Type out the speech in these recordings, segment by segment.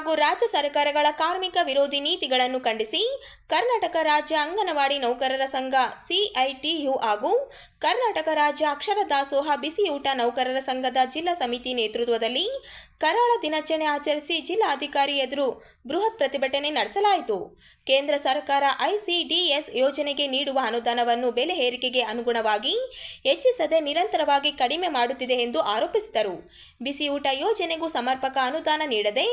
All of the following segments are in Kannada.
ಹಾಗೂ ರಾಜ್ಯ ಸರ್ಕಾರಗಳ ಕಾರ್ಮಿಕ ವಿರೋಧಿ ನೀತಿಗಳನ್ನು ಖಂಡಿಸಿ ಕರ್ನಾಟಕ ರಾಜ್ಯ ಅಂಗನವಾಡಿ ನೌಕರರ ಸಂಘ CITU ಹಾಗೂ ಕರ್ನಾಟಕ ರಾಜ್ಯ ಅಕ್ಷರ ದಾಸೋಹ ಬಿಸಿಯೂಟ ನೌಕರರ ಸಂಘದ ಜಿಲ್ಲಾ ಸಮಿತಿ ನೇತೃತ್ವದಲ್ಲಿ ಕರಾಳ ದಿನಾಚರಣೆ ಆಚರಿಸಿ ಜಿಲ್ಲಾಧಿಕಾರಿ ಎದುರು ಬೃಹತ್ ಪ್ರತಿಭಟನೆ ನಡೆಸಲಾಯಿತು. ಕೇಂದ್ರ ಸರ್ಕಾರ ICDS ಯೋಜನೆಗೆ ನೀಡುವ ಅನುದಾನವನ್ನು ಬೆಲೆ ಏರಿಕೆಗೆ ಅನುಗುಣವಾಗಿ ಹೆಚ್ಚಿಸದೆ ನಿರಂತರವಾಗಿ ಕಡಿಮೆ ಮಾಡುತ್ತಿದೆ ಎಂದು ಆರೋಪಿಸಿದರು. ಬಿಸಿಯೂಟ ಯೋಜನೆಗೂ ಸಮರ್ಪಕ ಅನುದಾನ ನೀಡದೆ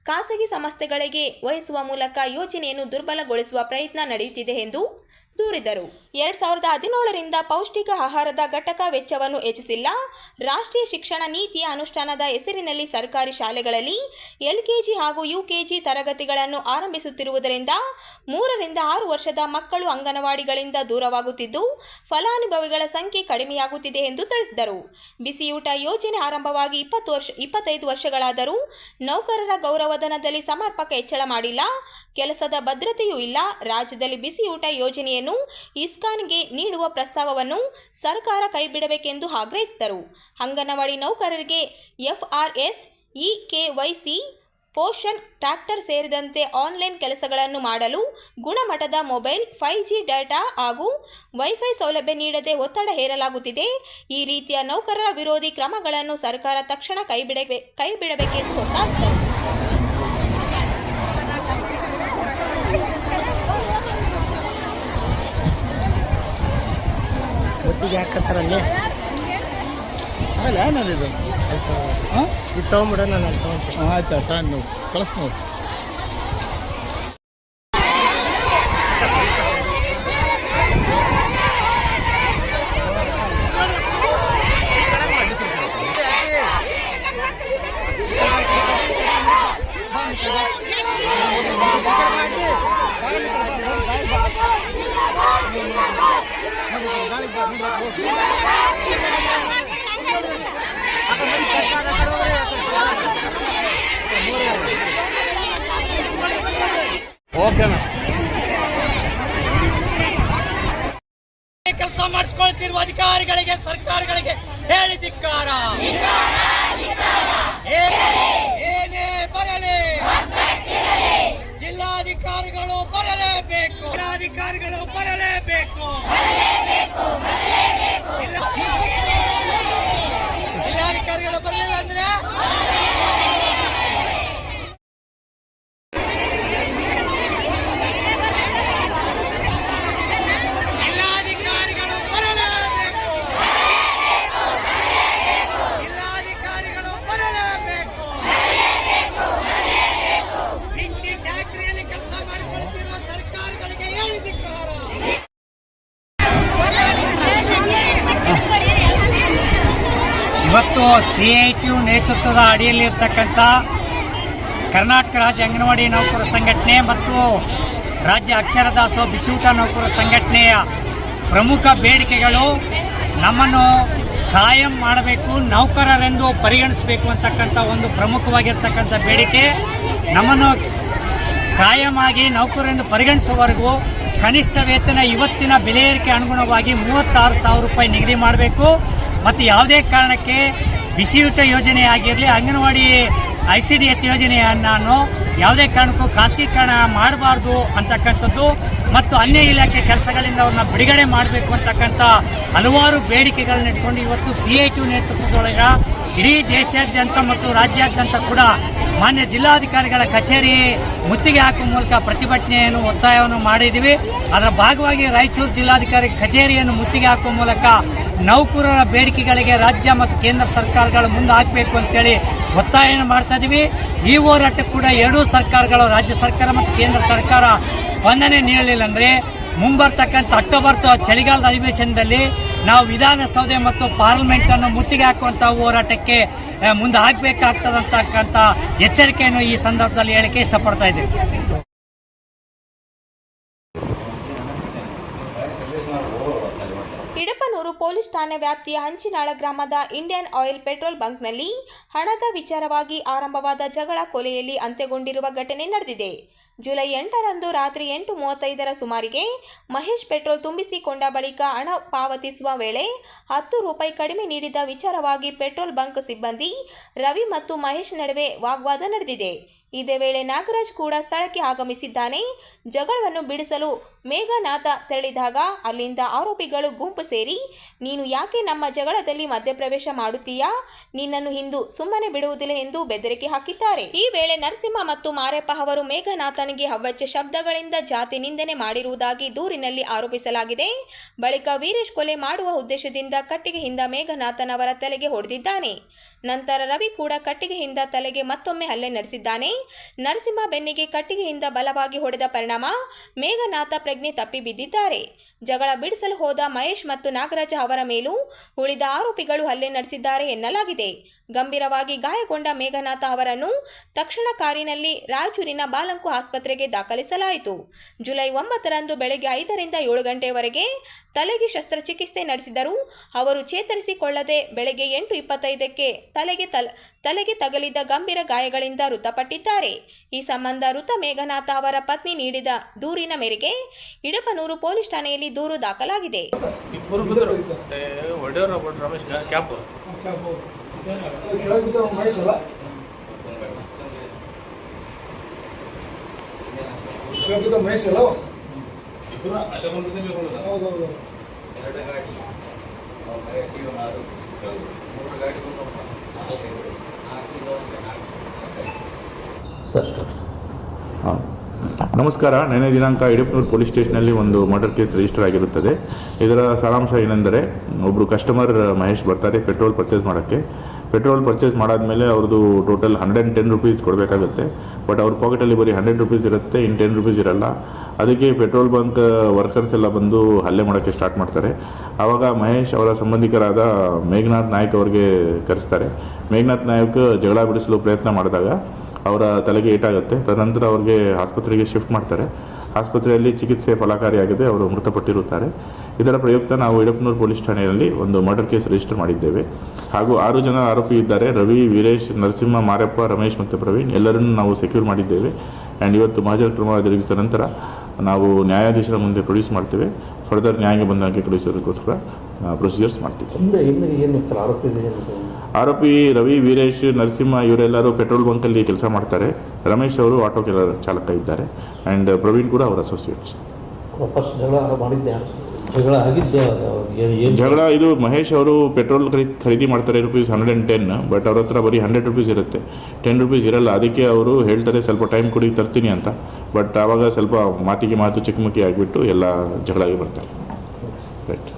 ಖಾಸಗಿ ಸಂಸ್ಥೆಗಳಿಗೆ ವಹಿಸುವ ಮೂಲಕ ಯೋಜನೆಯನ್ನು ದುರ್ಬಲಗೊಳಿಸುವ ಪ್ರಯತ್ನ ನಡೆಯುತ್ತಿದೆ ಎಂದು ದೂರಿದರು. 2017ರಿಂದ ಪೌಷ್ಟಿಕ ಆಹಾರದ ಘಟಕ ವೆಚ್ಚವನ್ನು ಹೆಚ್ಚಿಸಿಲ್ಲ. ರಾಷ್ಟ್ರೀಯ ಶಿಕ್ಷಣ ನೀತಿಯ ಅನುಷ್ಠಾನದ ಹೆಸರಿನಲ್ಲಿ ಸರ್ಕಾರಿ ಶಾಲೆಗಳಲ್ಲಿ LKG ಹಾಗೂ UKG ತರಗತಿಗಳನ್ನು ಆರಂಭಿಸುತ್ತಿರುವುದರಿಂದ 3 ರಿಂದ 6 ವರ್ಷದ ಮಕ್ಕಳು ಅಂಗನವಾಡಿಗಳಿಂದ ದೂರವಾಗುತ್ತಿದ್ದು ಫಲಾನುಭವಿಗಳ ಸಂಖ್ಯೆ ಕಡಿಮೆಯಾಗುತ್ತಿದೆ ಎಂದು ತಿಳಿಸಿದರು. ಬಿಸಿಯೂಟ ಯೋಜನೆ ಆರಂಭವಾಗಿ 25 ವರ್ಷಗಳಾದರೂ ನೌಕರರ ಗೌರವಧನದಲ್ಲಿ ಸಮರ್ಪಕ ಹೆಚ್ಚಳ ಮಾಡಿಲ್ಲ. ಕೆಲಸದ ಭದ್ರತೆಯೂ ಇಲ್ಲ. ರಾಜ್ಯದಲ್ಲಿ ಬಿಸಿಯೂಟ ಯೋಜನೆಯನ್ನು ಇಸ್ಕಾನ್ಗೆ ನೀಡುವ ಪ್ರಸ್ತಾವವನ್ನು ಸರ್ಕಾರ ಕೈಬಿಡಬೇಕೆಂದು ಆಗ್ರಹಿಸಿದರು. ಅಂಗನವಾಡಿ ನೌಕರರಿಗೆ FRS, EKYC, ಪೋಷಣ್ ಟ್ರ್ಯಾಕ್ಟರ್ ಸೇರಿದಂತೆ ಆನ್ಲೈನ್ ಕೆಲಸಗಳನ್ನು ಮಾಡಲು ಗುಣಮಟ್ಟದ ಮೊಬೈಲ್, 5G ಡೇಟಾ ಹಾಗೂ ವೈಫೈ ಸೌಲಭ್ಯ ನೀಡದೆ ಒತ್ತಡ ಹೇರಲಾಗುತ್ತಿದೆ. ಈ ರೀತಿಯ ನೌಕರರ ವಿರೋಧಿ ಕ್ರಮಗಳನ್ನು ಸರ್ಕಾರ ತಕ್ಷಣ ಕೈಬಿಡಬೇಕೆಂದು ಒತ್ತಾಯಿಸಿದರು. ಹಾಕತ್ತಾರಲ್ಲಿ ಆಮೇಲೆ ಏನಿದೆ ಇದು ತೊಗೊಂಬಿಡ ನಾನು ಆಯ್ತು ಆಯ್ತು ನೀವು ಕಳಿಸ್ ನೋಡಿ. ಕೆಲಸ ಮಾಡಿಸ್ಕೊಳ್ತಿರುವ ಅಧಿಕಾರಿಗಳಿಗೆ ಸರ್ಕಾರಗಳಿಗೆ ಹೇಳಿ ಧಿಕ್ಕಾರ. ಏನೇ ಬರಲಿ ಜಿಲ್ಲಾಧಿಕಾರಿಗಳು ಬರಲೇಬೇಕು. ಜಿಲ್ಲಾಧಿಕಾರಿಗಳು ಬರಲೇಬೇಕು. ಜಿಲ್ಲಾಧಿಕಾರಿಗಳು ಬರಲಿಲ್ಲ ಅಂದ್ರೆ ಇವತ್ತು CITU ನೇತೃತ್ವದ ಅಡಿಯಲ್ಲಿರ್ತಕ್ಕಂಥ ಕರ್ನಾಟಕ ರಾಜ್ಯ ಅಂಗನವಾಡಿ ನೌಕರರ ಸಂಘಟನೆ ಮತ್ತು ರಾಜ್ಯ ಅಕ್ಷರ ದಾಸೋಹ ಬಿಸಿಯೂಟ ನೌಕರರ ಸಂಘಟನೆಯ ಪ್ರಮುಖ ಬೇಡಿಕೆಗಳು ನಮ್ಮನ್ನು ಕಾಯಂ ಮಾಡಬೇಕು, ನೌಕರರೆಂದು ಪರಿಗಣಿಸಬೇಕು ಅಂತಕ್ಕಂಥ ಒಂದು ಪ್ರಮುಖವಾಗಿರ್ತಕ್ಕಂಥ ಬೇಡಿಕೆ. ನಮ್ಮನ್ನು ಕಾಯಂ ಆಗಿ ನೌಕರರೆಂದು ಪರಿಗಣಿಸುವವರೆಗೂ ಕನಿಷ್ಠ ವೇತನ ಇವತ್ತಿನ ಬೆಲೆ ಏರಿಕೆ ಅನುಗುಣವಾಗಿ 36,000 ರೂಪಾಯಿ ನಿಗದಿ ಮಾಡಬೇಕು. ಮತ್ತು ಯಾವುದೇ ಕಾರಣಕ್ಕೆ ಬಿಸಿಯೂಟ ಯೋಜನೆ ಆಗಿರಲಿ, ಅಂಗನವಾಡಿ ICDS ಯೋಜನೆಯನ್ನು ಯಾವುದೇ ಕಾರಣಕ್ಕೂ ಖಾಸಗೀಕರಣ ಮಾಡಬಾರ್ದು ಅಂತಕ್ಕಂಥದ್ದು ಮತ್ತು ಅನ್ಯ ಇಲಾಖೆ ಕೆಲಸಗಳಿಂದ ಅವ್ರನ್ನ ಬಿಡುಗಡೆ ಮಾಡಬೇಕು ಅಂತಕ್ಕಂಥ ಹಲವಾರು ಬೇಡಿಕೆಗಳನ್ನ ಇಟ್ಕೊಂಡು ಇವತ್ತು CITU ನೇತೃತ್ವದೊಳಗೆ ಇಡೀ ದೇಶಾದ್ಯಂತ ಮತ್ತು ರಾಜ್ಯಾದ್ಯಂತ ಕೂಡ ಮಾನ್ಯ ಜಿಲ್ಲಾಧಿಕಾರಿಗಳ ಕಚೇರಿ ಮುತ್ತಿಗೆ ಹಾಕುವ ಮೂಲಕ ಪ್ರತಿಭಟನೆಯನ್ನು ಒತ್ತಾಯವನ್ನು ಮಾಡಿದ್ದೀವಿ. ಅದರ ಭಾಗವಾಗಿ ರಾಯಚೂರು ಜಿಲ್ಲಾಧಿಕಾರಿ ಕಚೇರಿಯನ್ನು ಮುತ್ತಿಗೆ ಹಾಕುವ ಮೂಲಕ ನೌಕರರ ಬೇಡಿಕೆಗಳಿಗೆ ರಾಜ್ಯ ಮತ್ತು ಕೇಂದ್ರ ಸರ್ಕಾರಗಳು ಮುಂದೆ ಹಾಕಬೇಕು ಅಂತೇಳಿ ಒತ್ತಾಯವನ್ನು ಮಾಡ್ತಾ ಇದ್ದೀವಿ. ಈ ಹೋರಾಟಕ್ಕೆ ಕೂಡ ಎರಡೂ ಸರ್ಕಾರಗಳು, ರಾಜ್ಯ ಸರ್ಕಾರ ಮತ್ತು ಕೇಂದ್ರ ಸರ್ಕಾರ ಸ್ಪಂದನೆ ನೀಡಲಿಲ್ಲ ಅಂದರೆ ಮುಂಬರ್ತಕ್ಕಂಥ ಅಕ್ಟೋಬರ್ ಚಳಿಗಾಲದ ಅಧಿವೇಶನದಲ್ಲಿ ನಾವು ವಿಧಾನಸೌಧ ಮತ್ತು ಪಾರ್ಲಿಮೆಂಟ್ ಅನ್ನು ಮುತ್ತಿಗೆ ಹಾಕುವಂತಹ ಹೋರಾಟಕ್ಕೆ ಮುಂದೆ ಹಾಕಬೇಕಾಗ್ತದಂತಕ್ಕಂಥ ಎಚ್ಚರಿಕೆಯನ್ನು ಈ ಸಂದರ್ಭದಲ್ಲಿ ಹೇಳಿಕೆ ಇಷ್ಟಪಡ್ತಾ ಇದ್ದೀವಿ. ಇಡಪನೂರು ಪೊಲೀಸ್ ಠಾಣೆ ವ್ಯಾಪ್ತಿಯ ಹಂಚಿನಾಳ ಗ್ರಾಮದ ಇಂಡಿಯನ್ ಆಯಿಲ್ ಪೆಟ್ರೋಲ್ ಬಂಕ್ನಲ್ಲಿ ಹಣದ ವಿಚಾರವಾಗಿ ಆರಂಭವಾದ ಜಗಳ ಕೊಲೆಯಲ್ಲಿ ಅಂತ್ಯಗೊಂಡಿರುವ ಘಟನೆ ನಡೆದಿದೆ. ಜುಲೈ 8ರಂದು ರಾತ್ರಿ 8:35ರ ಸುಮಾರಿಗೆ ಮಹೇಶ್ ಪೆಟ್ರೋಲ್ ತುಂಬಿಸಿಕೊಂಡ ಬಳಿಕ ಹಣ ಪಾವತಿಸುವ ವೇಳೆ 10 ರೂಪಾಯಿ ಕಡಿಮೆ ನೀಡಿದ ವಿಚಾರವಾಗಿ ಪೆಟ್ರೋಲ್ ಬಂಕ್ ಸಿಬ್ಬಂದಿ ರವಿ ಮತ್ತು ಮಹೇಶ್ ನಡುವೆ ವಾಗ್ವಾದ ನಡೆದಿದೆ. ಇದೇ ವೇಳೆ ನಾಗರಾಜ್ ಕೂಡ ಸ್ಥಳಕ್ಕೆ ಆಗಮಿಸಿದ್ದಾನೆ. ಜಗಳವನ್ನು ಬಿಡಿಸಲು ಮೇಘನಾಥ ತೆರಳಿದಾಗ ಅಲ್ಲಿಂದ ಆರೋಪಿಗಳು ಗುಂಪು ಸೇರಿ, ನೀನು ಯಾಕೆ ನಮ್ಮ ಜಗಳದಲ್ಲಿ ಮಧ್ಯಪ್ರವೇಶ ಮಾಡುತ್ತೀಯಾ, ನಿನ್ನನ್ನು ಇಂದು ಸುಮ್ಮನೆ ಬಿಡುವುದಿಲ್ಲ ಎಂದು ಬೆದರಿಕೆ ಹಾಕಿದ್ದಾರೆ. ಈ ವೇಳೆ ನರಸಿಂಹ ಮತ್ತು ಮಾರಪ್ಪ ಅವರು ಮೇಘನಾಥನಿಗೆ ಅವಾಚ್ಯ ಶಬ್ದಗಳಿಂದ ಜಾತಿ ನಿಂದನೆ ಮಾಡಿರುವುದಾಗಿ ದೂರಿನಲ್ಲಿ ಆರೋಪಿಸಲಾಗಿದೆ. ಬಳಿಕ ವೀರೇಶ್ ಕೊಲೆ ಮಾಡುವ ಉದ್ದೇಶದಿಂದ ಕಟ್ಟಿಗೆಯಿಂದ ಮೇಘನಾಥನವರ ತಲೆಗೆ ಹೊಡೆದಿದ್ದಾನೆ. ನಂತರ ರವಿ ಕೂಡ ಕಟ್ಟಿಗೆಯಿಂದ ತಲೆಗೆ ಮತ್ತೊಮ್ಮೆ ಹಲ್ಲೆ ನಡೆಸಿದ್ದಾನೆ. ನರಸಿಂಹ ಬೆನ್ನಿಗೆ ಕಟ್ಟಿಗೆಯಿಂದ ಬಲವಾಗಿ ಹೊಡೆದ ಪರಿಣಾಮ ಮೇಘನಾಥ ಪ್ರಜ್ಞೆ ತಪ್ಪಿ ಬಿದ್ದಿದ್ದಾರೆ. ಜಗಳ ಬಿಡಿಸಲು ಹೋದ ಮಹೇಶ್ ಮತ್ತು ನಾಗರಾಜ ಅವರ ಮೇಲೂ ಉಳಿದ ಆರೋಪಿಗಳು ಹಲ್ಲೆ ನಡೆಸಿದ್ದಾರೆ ಎನ್ನಲಾಗಿದೆ. ಗಂಭೀರವಾಗಿ ಗಾಯಗೊಂಡ ಮೇಘನಾಥ ಅವರನ್ನು ತಕ್ಷಣ ಕಾರಿನಲ್ಲಿ ರಾಯಚೂರಿನ ಬಾಲಂಕು ಆಸ್ಪತ್ರೆಗೆ ದಾಖಲಿಸಲಾಯಿತು. ಜುಲೈ 9ರಂದು ಬೆಳಗ್ಗೆ 5ರಿಂದ 7 ಗಂಟೆಯವರೆಗೆ ತಲೆಗೆ ಶಸ್ತ್ರಚಿಕಿತ್ಸೆ ನಡೆಸಿದರು. ಅವರು ಚೇತರಿಸಿಕೊಳ್ಳದೆ ಬೆಳಗ್ಗೆ 8:25ಕ್ಕೆ ತಲೆಗೆ ತಗಲಿದ ಗಂಭೀರ ಗಾಯಗಳಿಂದ ಮೃತಪಟ್ಟಿದ್ದಾರೆ. ಈ ಸಂಬಂಧ ಮೃತ ಮೇಘನಾಥ ಅವರ ಪತ್ನಿ ನೀಡಿದ ದೂರಿನ ಮೇರೆಗೆ ಇಡಪನೂರು ಪೊಲೀಸ್ ಠಾಣೆಯಲ್ಲಿ ದೂರು ದಾಖಲಾಗಿದೆ. ಮಹೇಶ್ ಅಲ್ಲ ಹೌದೌದು ನಮಸ್ಕಾರ. ನಿನ್ನೆ ದಿನಾಂಕ ಇಡಪನೂರು ಪೊಲೀಸ್ ಸ್ಟೇಷನಲ್ಲಿ ಒಂದು ಮರ್ಡರ್ ಕೇಸ್ ರಿಜಿಸ್ಟರ್ ಆಗಿರುತ್ತದೆ. ಇದರ ಸಾರಾಂಶ ಏನೆಂದರೆ, ಒಬ್ಬರು ಕಸ್ಟಮರ್ ಮಹೇಶ್ ಬರ್ತಾರೆ ಪೆಟ್ರೋಲ್ ಪರ್ಚೇಸ್ ಮಾಡೋಕ್ಕೆ. ಪೆಟ್ರೋಲ್ ಪರ್ಚೇಸ್ ಮಾಡಾದಮೇಲೆ ಅವ್ರದ್ದು ಟೋಟಲ್ 110 ರುಪೀಸ್ ಕೊಡಬೇಕಾಗುತ್ತೆ. ಬಟ್ ಅವ್ರ ಪಾಕೆಟಲ್ಲಿ ಬರೀ 100 ರುಪೀಸ್ ಇರುತ್ತೆ, ಇನ್ನು 10 ರುಪೀಸ್ ಇರಲ್ಲ. ಅದಕ್ಕೆ ಪೆಟ್ರೋಲ್ ಬಂಕ್ ವರ್ಕರ್ಸ್ ಎಲ್ಲ ಬಂದು ಹಲ್ಲೆ ಮಾಡೋಕ್ಕೆ ಸ್ಟಾರ್ಟ್ ಮಾಡ್ತಾರೆ. ಆವಾಗ ಮಹೇಶ್ ಅವರ ಸಂಬಂಧಿಕರಾದ ಮೇಘನಾಥ್ ನಾಯ್ಕ್ ಅವ್ರಿಗೆ ಕರೆಸ್ತಾರೆ. ಮೇಘನಾಥ್ ನಾಯ್ಕ್ ಜಗಳ ಬಿಡಿಸಲು ಪ್ರಯತ್ನ ಮಾಡಿದಾಗ ಅವರ ತಲೆಗೆ ಏಟಾಗುತ್ತೆ. ತದನಂತರ ಅವ್ರಿಗೆ ಆಸ್ಪತ್ರೆಗೆ ಶಿಫ್ಟ್ ಮಾಡ್ತಾರೆ. ಆಸ್ಪತ್ರೆಯಲ್ಲಿ ಚಿಕಿತ್ಸೆ ಫಲಕಾರಿಯಾಗಿದೆ, ಅವರು ಮೃತಪಟ್ಟಿರುತ್ತಾರೆ. ಇದರ ಪ್ರಯುಕ್ತ ನಾವು ಇಡಪನೂರು ಪೊಲೀಸ್ ಠಾಣೆಯಲ್ಲಿ ಒಂದು ಮರ್ಡರ್ ಕೇಸ್ ರಿಜಿಸ್ಟರ್ ಮಾಡಿದ್ದೇವೆ. ಹಾಗೂ 6 ಜನ ಆರೋಪಿ ಇದ್ದಾರೆ. ರವಿ, ವೀರೇಶ್, ನರಸಿಂಹ, ಮಾರಪ್ಪ, ರಮೇಶ್ ಮತ್ತು ಪ್ರವೀಣ್ ಎಲ್ಲರನ್ನೂ ನಾವು ಸೆಕ್ಯೂರ್ ಮಾಡಿದ್ದೇವೆ. ಆ್ಯಂಡ್ ಇವತ್ತು ಮಹಾಜರ್ ಕ್ರಮ ಜರುಗಿಸಿದ ನಂತರ ನಾವು ನ್ಯಾಯಾಧೀಶರ ಮುಂದೆ ಪ್ರೊಡ್ಯೂಸ್ ಮಾಡ್ತೇವೆ. ಫರ್ದರ್ ನ್ಯಾಯಾಂಗ ಬಂಧನಕ್ಕೆ ಕಳುಹಿಸೋದಕ್ಕೋಸ್ಕರ ಪ್ರೊಸೀಜರ್ಸ್ ಮಾಡ್ತೀವಿ. ಆರೋಪಿ ರವಿ, ವೀರೇಶ್, ನರಸಿಂಹ ಇವರೆಲ್ಲರೂ ಪೆಟ್ರೋಲ್ ಬಂಕಲ್ಲಿ ಕೆಲಸ ಮಾಡ್ತಾರೆ. ರಮೇಶ್ ಅವರು ಆಟೋ ಚಾಲಕ ಇದ್ದಾರೆ. ಆ್ಯಂಡ್ ಪ್ರವೀಣ್ ಕೂಡ ಅವರ ಅಸೋಸಿಯೇಟ್ಸ್. ಜಗಳ ಇದು ಮಹೇಶ್ ಅವರು ಪೆಟ್ರೋಲ್ ಖರೀದಿ ಮಾಡ್ತಾರೆ ₹110. ಬಟ್ ಅವ್ರ ಹತ್ರ ಬರೀ 100 ರುಪೀಸ್ ಇರುತ್ತೆ, 10 ರುಪೀಸ್ ಇರಲ್ಲ. ಅದಕ್ಕೆ ಅವರು ಹೇಳ್ತಾರೆ ಸ್ವಲ್ಪ ಟೈಮ್ ಕೊಡಿ ತರ್ತೀನಿ ಅಂತ. ಬಟ್ ಆವಾಗ ಸ್ವಲ್ಪ ಮಾತಿಗೆ ಮಾತು ಚಿಕ್ಕಮುಕ್ಕಿ ಆಗಿಬಿಟ್ಟು ಎಲ್ಲ ಜಗಳಾಗಿ ಬರ್ತಾರೆ. ರೈಟ್.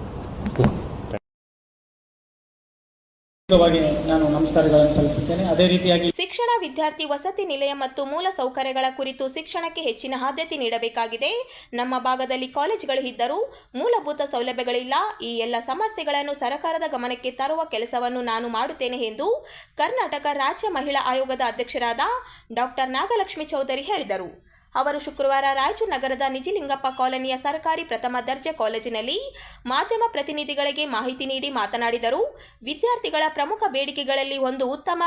ನಾನು ನಮಸ್ಕಾರಗಳನ್ನು ಸಲ್ಲಿಸುತ್ತೇನೆ. ಅದೇ ರೀತಿಯಾಗಿ ಶಿಕ್ಷಣ, ವಿದ್ಯಾರ್ಥಿ ವಸತಿ ನಿಲಯ ಮತ್ತು ಮೂಲ ಸೌಕರ್ಯಗಳ ಕುರಿತು ಶಿಕ್ಷಣಕ್ಕೆ ಹೆಚ್ಚಿನ ಆದ್ಯತೆ ನೀಡಬೇಕಾಗಿದೆ. ನಮ್ಮ ಭಾಗದಲ್ಲಿ ಕಾಲೇಜುಗಳು ಇದ್ದರೂ ಮೂಲಭೂತ ಸೌಲಭ್ಯಗಳಿಲ್ಲ. ಈ ಎಲ್ಲ ಸಮಸ್ಯೆಗಳನ್ನು ಸರ್ಕಾರದ ಗಮನಕ್ಕೆ ತರುವ ಕೆಲಸವನ್ನು ನಾನು ಮಾಡುತ್ತೇನೆ ಎಂದು ಕರ್ನಾಟಕ ರಾಜ್ಯ ಮಹಿಳಾ ಆಯೋಗದ ಅಧ್ಯಕ್ಷರಾದ ಡಾಕ್ಟರ್ ನಾಗಲಕ್ಷ್ಮಿ ಚೌಧರಿ ಹೇಳಿದರು. ಅವರು ಶುಕ್ರವಾರ ರಾಯಚೂರು ನಗರದ ನಿಜಲಿಂಗಪ್ಪ ಕಾಲೋನಿಯ ಸರ್ಕಾರಿ ಪ್ರಥಮ ದರ್ಜೆ ಕಾಲೇಜಿನಲ್ಲಿ ಮಾಧ್ಯಮ ಪ್ರತಿನಿಧಿಗಳಿಗೆ ಮಾಹಿತಿ ನೀಡಿ ಮಾತನಾಡಿದರು. ವಿದ್ಯಾರ್ಥಿಗಳ ಪ್ರಮುಖ ಬೇಡಿಕೆಗಳಲ್ಲಿ ಒಂದು ಉತ್ತಮ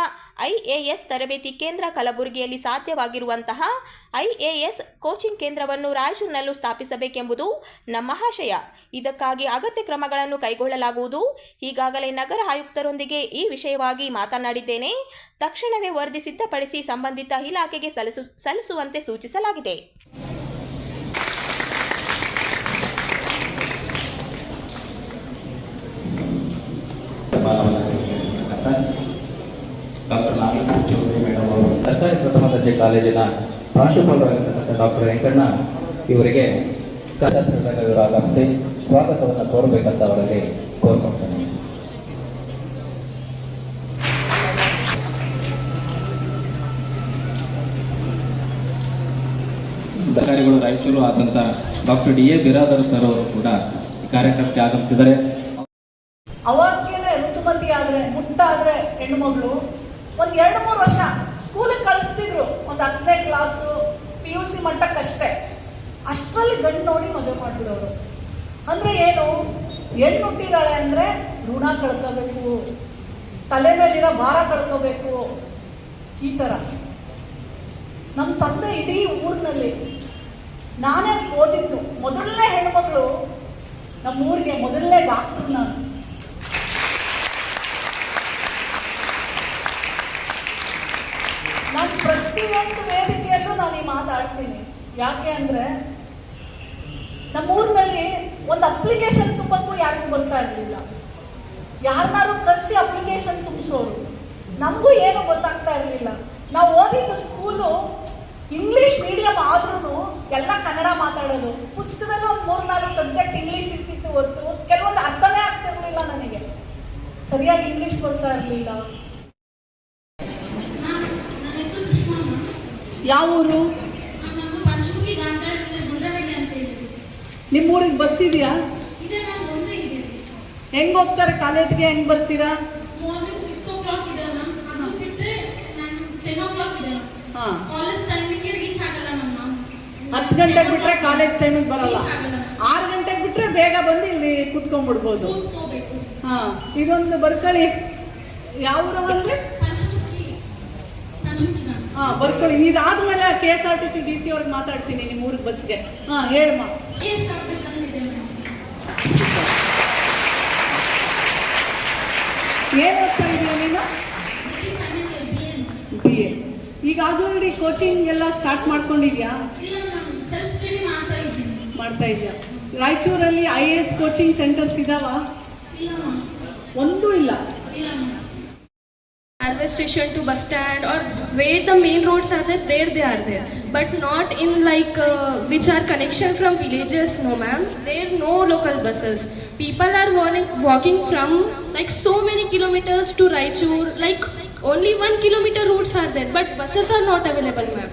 IAS ತರಬೇತಿ ಕೇಂದ್ರ, ಕಲಬುರಗಿಯಲ್ಲಿ ಸಾಧ್ಯವಾಗಿರುವಂತಹ IAS ಕೋಚಿಂಗ್ ಕೇಂದ್ರವನ್ನು ರಾಯಚೂರಿನಲ್ಲೂ ಸ್ಥಾಪಿಸಬೇಕೆಂಬುದು ನಮ್ಮ ಆಶಯ. ಇದಕ್ಕಾಗಿ ಅಗತ್ಯ ಕ್ರಮಗಳನ್ನು ಕೈಗೊಳ್ಳಲಾಗುವುದು. ಈಗಾಗಲೇ ನಗರ ಆಯುಕ್ತರೊಂದಿಗೆ ಈ ವಿಷಯವಾಗಿ ಮಾತನಾಡಿದ್ದೇನೆ. ತಕ್ಷಣವೇ ವರದಿ ಸಿದ್ಧಪಡಿಸಿ ಸಂಬಂಧಿತ ಇಲಾಖೆಗೆ ಸಲ್ಲಿಸುವಂತೆ ಸೂಚಿಸಲಾಗಿದೆ. ಸರ್ಕಾರಿ ಪ್ರಥಮ ದರ್ಜೆ ಕಾಲೇಜಿನ ಪ್ರಾಂಶುಪಾಲರಾಗಿರ್ತಕ್ಕಂಥ ಡಾಕ್ಟರ್ ವೆಂಕಣ್ಣ ಇವರಿಗೆ ಇವರು ಆಗಮಿಸಿ ಸ್ವಾಗತವನ್ನು ಕೋರಬೇಕಂತ ಅವರಲ್ಲಿ ಕೋರ್ಕೊಳ್ತೇನೆ. ಅಧಿಕಾರಿಗಳು ರಾಯಚೂರು ಆದಂತ ಡಾಕ್ಟರ್ DA ಬಿರಾದರ್ ಸರ್ ಅವರು ಕೂಡ ಈ ಕಾರ್ಯಕ್ರಮಕ್ಕೆ ಆಗಮಿಸಿದ್ದಾರೆ. ಅವಾಗೇನೆ ಋತುಮತಿ ಆದ್ರೆ ಮುಟ್ಟಾದ್ರೆ ಹೆಣ್ಣು ಮಗಳು ಒಂದು 2-3 ವರ್ಷ ಸ್ಕೂಲಿಗೆ ಕಳಿಸ್ತಿದ್ರು. ಒಂದು 10ನೇ ಕ್ಲಾಸು PUC ಮಟ್ಟಕ್ಕಷ್ಟೇ. ಅಷ್ಟರಲ್ಲಿ ಗಂಡು ನೋಡಿ ಮದುವೆ ಮಾಡಿಬಿಡೋರು. ಅಂದ್ರೆ ಏನು, ಹೆಣ್ಣು ಹುಟ್ಟಿದಾಳೆ ಅಂದ್ರೆ ಋಣ ಕಳ್ಕೋಬೇಕು, ತಲೆ ಮೇಲಿರೋ ಭಾರ ಕಳ್ಕೋಬೇಕು, ಈ ಥರ. ನಮ್ಮ ತಂದೆ ಇಡೀ ಊರಿನಲ್ಲಿ ನಾನೇ ಓದಿದ್ದು ಮೊದಲನೇ ಹೆಣ್ಮಗಳು ನಮ್ಮೂರಿಗೆ, ಮೊದಲನೇ ಡಾಕ್ಟ್ರು ನಾನು. ನಾನು ಪ್ರತಿಯೊಂದು ಮಾತಾಡ್ತೀನಿ. ಯಾಕೆ ಅಂದರೆ ನಮ್ಮೂರಿನಲ್ಲಿ ಒಂದು ಅಪ್ಲಿಕೇಶನ್ ತುಂಬಕ್ಕೂ ಯಾರಿಗೂ ಬರ್ತಾ ಇರಲಿಲ್ಲ. ಯಾರನ್ನಾರು ಕರೆಸಿ ಅಪ್ಲಿಕೇಶನ್ ತುಂಬಿಸೋರು. ನಮಗೂ ಏನು ಗೊತ್ತಾಗ್ತಾ ಇರಲಿಲ್ಲ. ನಾವು ಓದಿದ್ದು ಸ್ಕೂಲು ಇಂಗ್ಲೀಷ್ ಮೀಡಿಯಂ ಆದ್ರೂ ಎಲ್ಲ ಕನ್ನಡ ಮಾತಾಡೋದು. ಪುಸ್ತಕದಲ್ಲಿ ಒಂದು 3-4 ಸಬ್ಜೆಕ್ಟ್ ಇಂಗ್ಲೀಷ್ ಇರ್ತಿತ್ತು ಹೊರತು ಕೆಲವೊಂದು ಅರ್ಥವೇ ಆಗ್ತಿರ್ಲಿಲ್ಲ ನನಗೆ. ಸರಿಯಾಗಿ ಇಂಗ್ಲೀಷ್ ಬರ್ತಾ ಇರಲಿಲ್ಲ. ಯಾವ ಊರು? ನಿಮ್ಮೂರಿಗೆ ಬಸ್ ಇದೆಯಾ? ಹೆಂಗ್ ಹೋಗ್ತಾರೆ ಕಾಲೇಜ್ಗೆ? ಹೆಂಗ್ ಬರ್ತೀರಾ? 10 ಗಂಟೆಗೆ ಬಿಟ್ರೆ ಕಾಲೇಜ್ ಟೈಮಿಗೆ ಬರಲ್ಲ. 6 ಗಂಟೆಗೆ ಬಿಟ್ರೆ ಬೇಗ ಬಂದು ಇಲ್ಲಿ ಕುತ್ಕೊಂಡ್ಬಿಡ್ಬೋದು. ಹಾ, ಇದೊಂದು ಬರ್ಕೊಳ್ಳಿ. ಯಾವ ಊರವಂದ್ರೆ? ಹಾ, ಬರ್ಕೊಳ್ಳಿ. ಇದಾದ್ಮೇಲೆ KSRTC DC ಅವ್ರಿಗೆ ಮಾತಾಡ್ತೀನಿ ನಿಮ್ಮ ಊರಿಗೆ ಬಸ್ಗೆ. ಹಾ, ಹೇಳಮ್ಮ. ಏನ್ ಓದ್ತಾ ಇದೀಯ ನೀನು? BA. ಈಗ ಆಲ್ರೆಡಿ ಕೋಚಿಂಗ್ ಎಲ್ಲ ಸ್ಟಾರ್ಟ್ ಮಾಡ್ಕೊಂಡಿದ್ಯಾ? ಮಾಡ್ತಾ ಇದೆಯಾ? ರಾಯಚೂರಲ್ಲಿ IAS ಕೋಚಿಂಗ್ ಸೆಂಟರ್ಸ್ ಇದಾವ? ಒಂದೂ ಇಲ್ಲ. Railway station to bus stand or where the main roads are there they are there, but not in like which are connection from villages. No ma'am, there no local buses. People are walking from like so many kilometers to Raichur. Like only 1 kilometer routes are there, but buses are not available ma'am.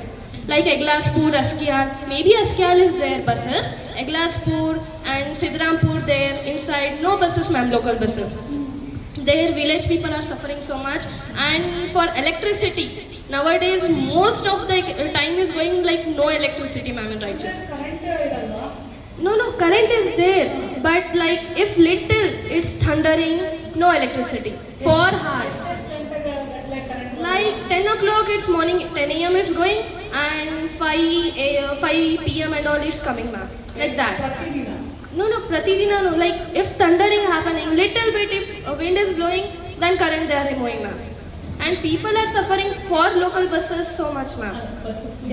Like Eglaspur, Askial, maybe Askial is there buses. Eglaspur and Sidrampur there inside no buses ma'am, local buses. Their village people are suffering so much. And for electricity, nowadays most of the time is going like no electricity ma'am in Raichur. No, current is there, but like if little it's thundering, no electricity for hours. Like 10 o'clock it's morning, 10 a.m. it's going, and 5 p.m. and all it's coming ma'am, like that. No, pratidina no. Like if thundering happening, little bit if wind is blowing, then current they are removing ma'am. And people are suffering for local buses so much ma'am.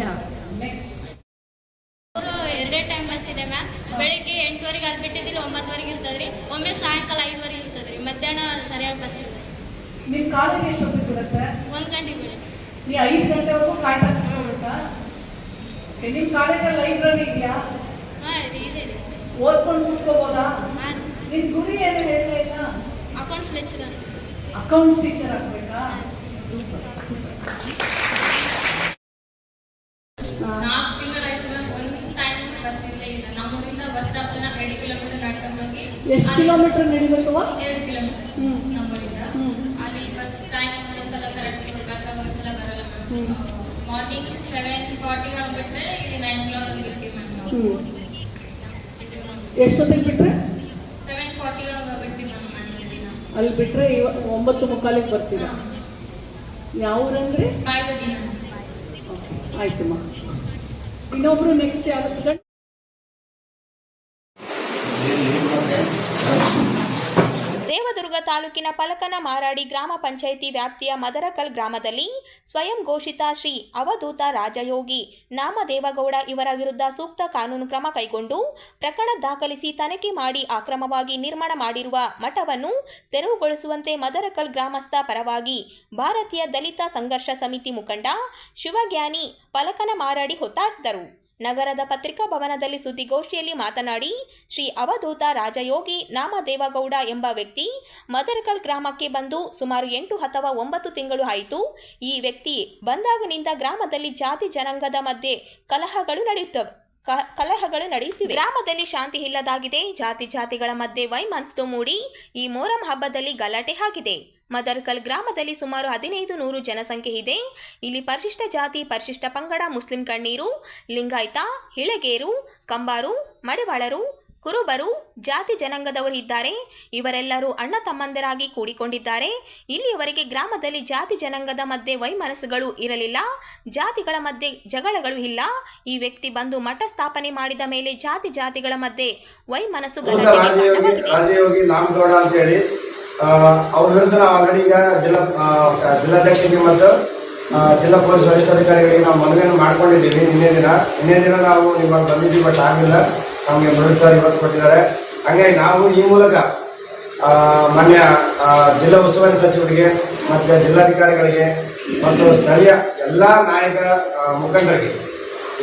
Yeah. Next. ಎರಡೇ ಟೈಮ್ ಬಸ್ ಇದೆ ಮ್ಯಾಮ್. ಬೆಳಿಗ್ಗೆ 8:00 ಅಲ್ಲಿ ಬಿಟ್ಟಿದ್ದಿಲ್ಲ, 9:00 ಇರ್ತದ್ರಿ. ಒಮ್ಮೆ ಸಾಯಂಕಾಲ 5:00 ಇರ್ತದ್ರಿ. ಮಧ್ಯಾಹ್ನ ಸರಿಯಾಗಿ ಬಸ್ ಇಲ್ಲ. ನಿಮ್ಮ ಕಾಲೇಜ್ ಎಷ್ಟೊತ್ತಿಗೆ ಬಿಡುತ್ತೆ? 1 ಗಂಟೆಗೆ ಬಿಡುತ್ತೆ. ನೀ 5 ಗಂಟೆವರೆಗೂ ಕಾಯ್ತಾ ಹೋಗ್ಬೇಕಾ? ನಿಮ್ಮ ಕಾಲೇಜಲ್ಲಿ ಲೈಬ್ರರಿ ಇದೆಯಾ? ಹಾಂ ಇದೆ. ಓದ್ಕೊಂಡು ಕೂತ್ಕೋಬೋದಾ? ನಿನ್ನ ಗುರಿ ಏನು ಹೇಳ್ತಾ ಇಲ್ಲ? Accounts lecturer. ಅಕೌಂಟ್ಸ್ ಟೀಚರ್ ಆಗಬೇಕಾ? ಸೂಪರ್. 4 ತಿಂಗಳಾಯ್ತು ಮ್ಯಾಮ್. ಒಂದು ಟೈಮ್ ಬಸ್ ಇಲ್ಲ. ನಮ್ಮೂರಿಂದ ಬಸ್ ಸ್ಟಾಪ್ 2 ಕಿಲೋಮೀಟರ್ ನಡ್ಕೊಂಡು ಹೋಗಿ. ಎಷ್ಟು ಕಿಲೋಮೀಟರ್ ನಡಿಬೇಕು? 2 ಕಿಲೋಮೀಟರ್ ನಮ್ಮೂರಿಂದ. ಅಲ್ಲಿ ಬಸ್ ಟೈಮ್ ಒಂದ್ಸಲ ಕರೆಕ್ಟ್ ಬರ್ತಾ, ಒಂದ್ಸಲ ಬರಲ್ಲ ಮ್ಯಾಮ್. ಮಾರ್ನಿಂಗ್ 7:40 ಆಗ್ಬಿಟ್ರೆ ಇಲ್ಲಿ 9 ಕಿಲೋಮೀಟರ್ ಇರ್ತೀವಿ ಮ್ಯಾಮ್. ಎಷ್ಟೊತ್ತಿಗೆ ಬಿಟ್ರೆ? 7:40 ಬಿಡ್ತೀವಿ ಮ್ಯಾಮ್ ಮನೆಗೆ ದಿನ. ಅಲ್ಲಿ ಬಿಟ್ರೆ 9:45 ಬರ್ತೀರಾ? ಯಾವ ಊರಂದ್ರೆ? ಕಾಯ್ದೊಡ್ಡಿ. ಆಯ್ತಮ್ಮ. ಇನ್ನೊಬ್ರು ನೆಕ್ಸ್ಟ್ ಯಾರು? ದೇವದುರ್ಗ ತಾಲೂಕಿನ ಪಲಕನ ಮಾರಾಡಿ ಗ್ರಾಮ ಪಂಚಾಯಿತಿ ವ್ಯಾಪ್ತಿಯ ಮದರಕಲ್ ಗ್ರಾಮದಲ್ಲಿ ಸ್ವಯಂ ಘೋಷಿತ ಶ್ರೀ ಅವಧೂತ ರಾಜಯೋಗಿ ನಾಮದೇವಗೌಡ ಇವರ ವಿರುದ್ಧ ಸೂಕ್ತ ಕಾನೂನು ಕ್ರಮ ಕೈಗೊಂಡು ಪ್ರಕರಣ ದಾಖಲಿಸಿ ತನಿಖೆ ಮಾಡಿ ಅಕ್ರಮವಾಗಿ ನಿರ್ಮಾಣ ಮಾಡಿರುವ ಮಠವನ್ನು ತೆರವುಗೊಳಿಸುವಂತೆ ಮದರಕಲ್ ಗ್ರಾಮಸ್ಥ ಪರವಾಗಿ ಭಾರತೀಯ ದಲಿತ ಸಂಘರ್ಷ ಸಮಿತಿ ಮುಖಂಡ ಶಿವಜ್ಞಾನಿ ಪಲಕನ ಮಾರಾಡಿ ಒತ್ತಾಯಿಸಿದರು. ನಗರದ ಪತ್ರಿಕಾ ಭವನದಲ್ಲಿ ಸುದ್ದಿಗೋಷ್ಠಿಯಲ್ಲಿ ಮಾತನಾಡಿ, ಶ್ರೀ ಅವಧೂತ ರಾಜಯೋಗಿ ನಾಮದೇವಗೌಡ ಎಂಬ ವ್ಯಕ್ತಿ ಮದರಕಲ್ ಗ್ರಾಮಕ್ಕೆ ಬಂದು ಸುಮಾರು 8 ಅಥವಾ 9 ತಿಂಗಳು ಆಯಿತು. ಈ ವ್ಯಕ್ತಿ ಬಂದಾಗನಿಂದ ಗ್ರಾಮದಲ್ಲಿ ಜಾತಿ ಜನಾಂಗದ ಮಧ್ಯೆ ಕಲಹಗಳು ನಡೆಯುತ್ತಿವೆ. ಗ್ರಾಮದಲ್ಲಿ ಶಾಂತಿ ಇಲ್ಲದಾಗಿದೆ. ಜಾತಿಗಳ ಮಧ್ಯೆ ವೈಮನಸ್ಸು ಮೂಡಿ ಈ ಮೊಹರಂ ಹಬ್ಬದಲ್ಲಿ ಗಲಾಟೆ ಆಗಿದೆ. ಮದರಕಲ್ ಗ್ರಾಮದಲ್ಲಿ ಸುಮಾರು 1500 ಜನಸಂಖ್ಯೆ ಇದೆ. ಇಲ್ಲಿ ಪರಿಶಿಷ್ಟ ಜಾತಿ, ಪರಿಶಿಷ್ಟ ಪಂಗಡ, ಮುಸ್ಲಿಂ ಕಣ್ಣೀರು, ಲಿಂಗಾಯತ, ಹಿಳಗೇರು, ಕಂಬಾರು, ಮಡಿವಾಳರು, ಕುರುಬರು ಜಾತಿ ಜನಾಂಗದವರು ಇದ್ದಾರೆ. ಇವರೆಲ್ಲರೂ ಅಣ್ಣ ತಮ್ಮಂದರಾಗಿ ಕೂಡಿಕೊಂಡಿದ್ದಾರೆ. ಇಲ್ಲಿಯವರೆಗೆ ಗ್ರಾಮದಲ್ಲಿ ಜಾತಿ ಜನಾಂಗದ ಮಧ್ಯೆ ವೈಮನಸ್ಸುಗಳು ಇರಲಿಲ್ಲ. ಜಾತಿಗಳ ಮಧ್ಯೆ ಜಗಳಗಳು ಇಲ್ಲ. ಈ ವ್ಯಕ್ತಿ ಬಂದು ಮಠ ಸ್ಥಾಪನೆ ಮಾಡಿದ ಮೇಲೆ ಜಾತಿಗಳ ಮಧ್ಯೆ ವೈಮನಸ್ಸು ರಾಜಯೋಗಿ ನಾಮಗೌಡ ಅಂತ ಹೇಳಿ ಅವ್ರ ವಿರುದ್ಧ ನಾವು ಆಲ್ರೆಡಿ ಈಗ ಜಿಲ್ಲಾಧ್ಯಕ್ಷರಿಗೆ ಮತ್ತು ಜಿಲ್ಲಾ ಪೊಲೀಸ್ ವರಿಷ್ಠಾಧಿಕಾರಿಗಳಿಗೆ ನಾವು ಮನವಿಯನ್ನು ಮಾಡ್ಕೊಂಡಿದ್ದೀವಿ. ನಿನ್ನೆ ದಿನ ನಾವು ನಿಮ್ಮಲ್ಲಿ ಬಂದಿದ್ದೀವಿ, ಬಟ್ ಆಗಿಲ್ಲ. ನಮಗೆ ಮುರಳಿ ಸರ್ ಇವತ್ತು ಕೊಟ್ಟಿದ್ದಾರೆ. ಹಾಗಾಗಿ ನಾವು ಈ ಮೂಲಕ ಮಾನ್ಯ ಜಿಲ್ಲಾ ಉಸ್ತುವಾರಿ ಸಚಿವರಿಗೆ ಮತ್ತು ಜಿಲ್ಲಾಧಿಕಾರಿಗಳಿಗೆ ಮತ್ತು ಸ್ಥಳೀಯ ಎಲ್ಲ ನಾಯಕ ಮುಖಂಡರಿಗೆ,